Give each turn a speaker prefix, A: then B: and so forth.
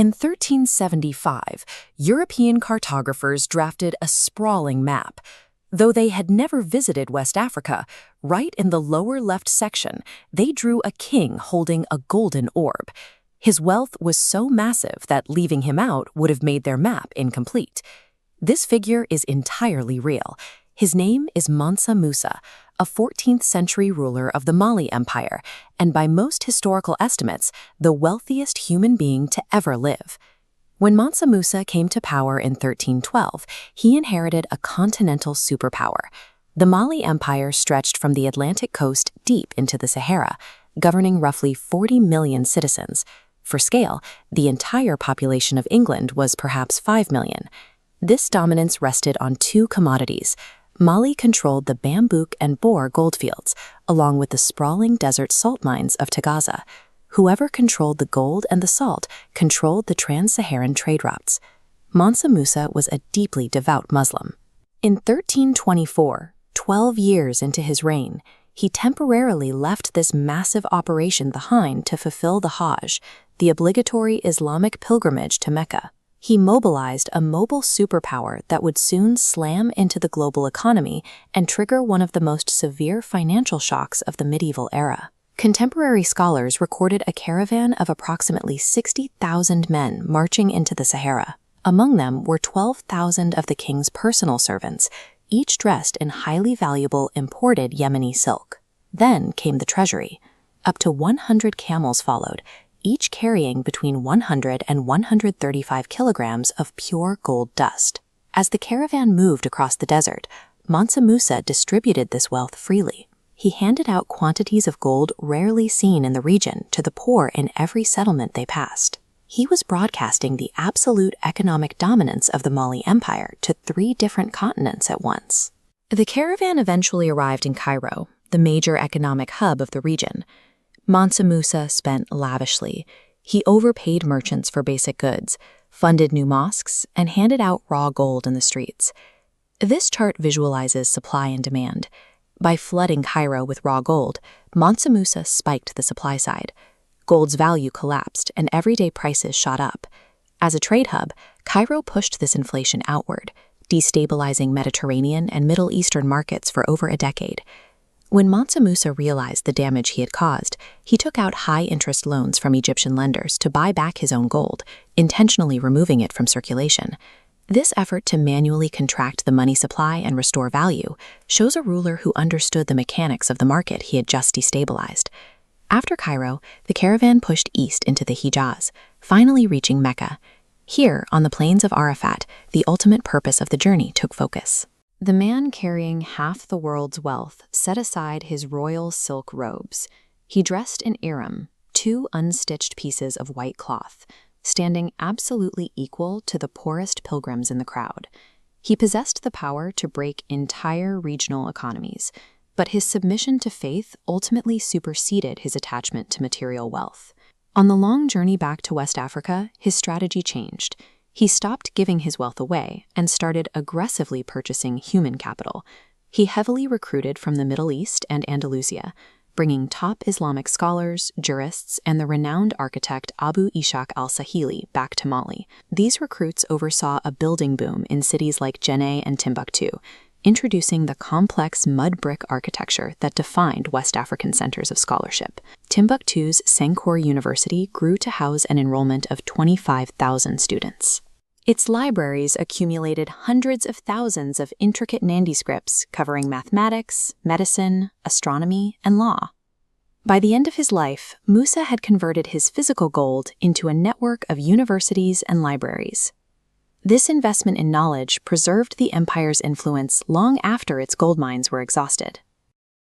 A: In 1375, European cartographers drafted a sprawling map. Though they had never visited West Africa, right in the lower left section, they drew a king holding a golden orb. His wealth was so massive that leaving him out would have made their map incomplete. This figure is entirely real. His name is Mansa Musa, a 14th century ruler of the Mali Empire, and by most historical estimates, the wealthiest human being to ever live. When Mansa Musa came to power in 1312, he inherited a continental superpower. The Mali Empire stretched from the Atlantic coast deep into the Sahara, governing roughly 40 million citizens. For scale, the entire population of England was perhaps 5 million. This dominance rested on two commodities. Mali controlled the Bambouk and Bor goldfields, along with the sprawling desert salt mines of Tagaza. Whoever controlled the gold and the salt controlled the trans-Saharan trade routes. Mansa Musa was a deeply devout Muslim. In 1324, 12 years into his reign, he temporarily left this massive operation behind to fulfill the Hajj, the obligatory Islamic pilgrimage to Mecca. He mobilized a mobile superpower that would soon slam into the global economy and trigger one of the most severe financial shocks of the medieval era. Contemporary scholars recorded a caravan of approximately 60,000 men marching into the Sahara. Among them were 12,000 of the king's personal servants, each dressed in highly valuable imported Yemeni silk. Then came the treasury. Up to 100 camels followed, each carrying between 100 and 135 kilograms of pure gold dust. As the caravan moved across the desert, Mansa Musa distributed this wealth freely. He handed out quantities of gold rarely seen in the region to the poor in every settlement they passed. He was broadcasting the absolute economic dominance of the Mali Empire to 3 different continents at once. The caravan eventually arrived in Cairo, the major economic hub of the region. Mansa Musa spent lavishly. He overpaid merchants for basic goods, funded new mosques, and handed out raw gold in the streets. This chart visualizes supply and demand. By flooding Cairo with raw gold, Mansa Musa spiked the supply side. Gold's value collapsed and everyday prices shot up. As a trade hub, Cairo pushed this inflation outward, destabilizing Mediterranean and Middle Eastern markets for over a decade. When Mansa Musa realized the damage he had caused, he took out high-interest loans from Egyptian lenders to buy back his own gold, intentionally removing it from circulation. This effort to manually contract the money supply and restore value shows a ruler who understood the mechanics of the market he had just destabilized. After Cairo, the caravan pushed east into the Hijaz, finally reaching Mecca. Here, on the plains of Arafat, the ultimate purpose of the journey took focus. The man carrying half the world's wealth set aside his royal silk robes. He dressed in ihram, 2 unstitched pieces of white cloth, standing absolutely equal to the poorest pilgrims in the crowd. He possessed the power to break entire regional economies, but his submission to faith ultimately superseded his attachment to material wealth. On the long journey back to West Africa, his strategy changed. He stopped giving his wealth away and started aggressively purchasing human capital. He heavily recruited from the Middle East and Andalusia, bringing top Islamic scholars, jurists, and the renowned architect Abu Ishaq al-Sahili back to Mali. These recruits oversaw a building boom in cities like Djenné and Timbuktu, introducing the complex mud brick architecture that defined West African centers of scholarship. Timbuktu's Senghor University grew to house an enrollment of 25,000 students. Its libraries accumulated hundreds of thousands of intricate manuscripts covering mathematics, medicine, astronomy, and law. By the end of his life, Musa had converted his physical gold into a network of universities and libraries. This investment in knowledge preserved the empire's influence long after its gold mines were exhausted.